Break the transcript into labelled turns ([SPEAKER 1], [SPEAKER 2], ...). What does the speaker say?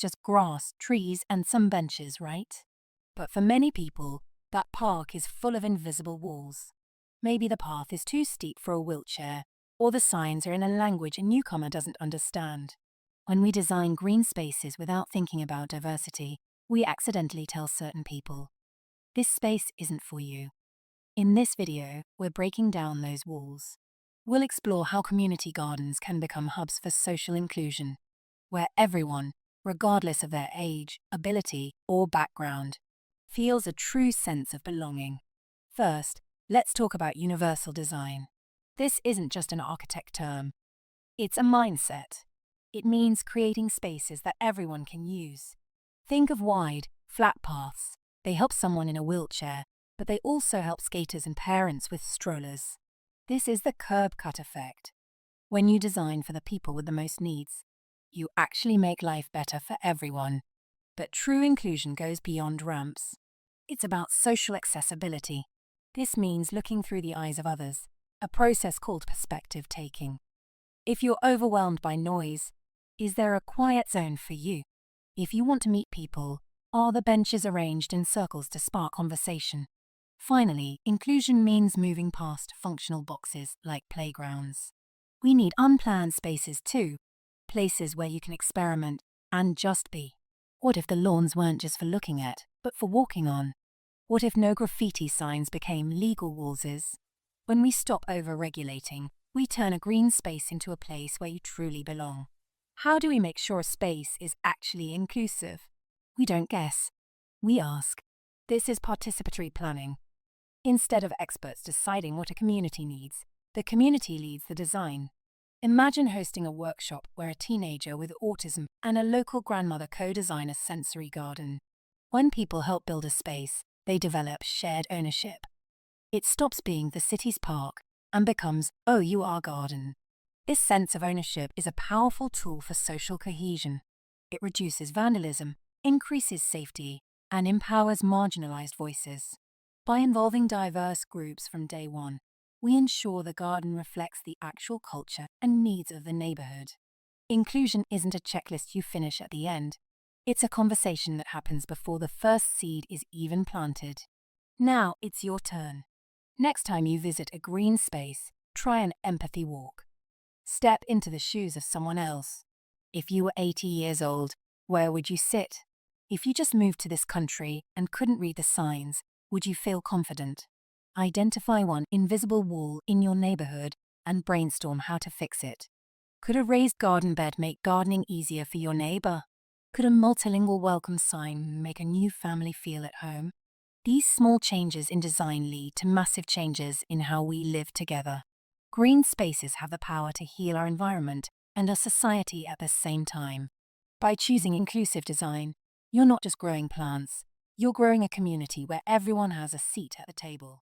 [SPEAKER 1] just grass, trees, and some benches, right? But for many people, that park is full of invisible walls. Maybe the path is too steep for a wheelchair, or the signs are in a language a newcomer doesn't understand. When we design green spaces without thinking about diversity, we accidentally tell certain people, this space isn't for you. In this video, we're breaking down those walls. We'll explore how community gardens can become hubs for social inclusion, where everyone, regardless of their age, ability, or background, feels a true sense of belonging. First, let's talk about universal design. This isn't just an architect term. It's a mindset. It means creating spaces that everyone can use. Think of wide, flat paths. They help someone in a wheelchair, but they also help skaters and parents with strollers. This is the curb cut effect. When you design for the people with the most needs, you actually make life better for everyone. But true inclusion goes beyond ramps. It's about social accessibility. This means looking through the eyes of others, a process called perspective taking. If you're overwhelmed by noise, is there a quiet zone for you? If you want to meet people, are the benches arranged in circles to spark conversation? Finally, inclusion means moving past functional boxes like playgrounds. We need unplanned spaces too, places where you can experiment and just be. What if the lawns weren't just for looking at, but for walking on? What if no graffiti signs became legal walls? When we stop over-regulating, we turn a green space into a place where you truly belong. How do we make sure a space is actually inclusive? We don't guess. We ask. This is participatory planning. Instead of experts deciding what a community needs, the community leads the design. Imagine hosting a workshop where a teenager with autism and a local grandmother co-design a sensory garden. When people help build a space, they develop shared ownership. It stops being the city's park and becomes, oh, you are garden. This sense of ownership is a powerful tool for social cohesion. It reduces vandalism, increases safety, and empowers marginalized voices. By involving diverse groups from day one, we ensure the garden reflects the actual culture and needs of the neighborhood. Inclusion isn't a checklist you finish at the end. It's a conversation that happens before the first seed is even planted. Now it's your turn. Next time you visit a green space, try an empathy walk. Step into the shoes of someone else. If you were 80 years old, where would you sit? If you just moved to this country and couldn't read the signs, would you feel confident? Identify one invisible wall in your neighborhood and brainstorm how to fix it. Could a raised garden bed make gardening easier for your neighbor? Could a multilingual welcome sign make a new family feel at home? These small changes in design lead to massive changes in how we live together. Green spaces have the power to heal our environment and our society at the same time. By choosing inclusive design, you're not just growing plants, you're growing a community where everyone has a seat at the table.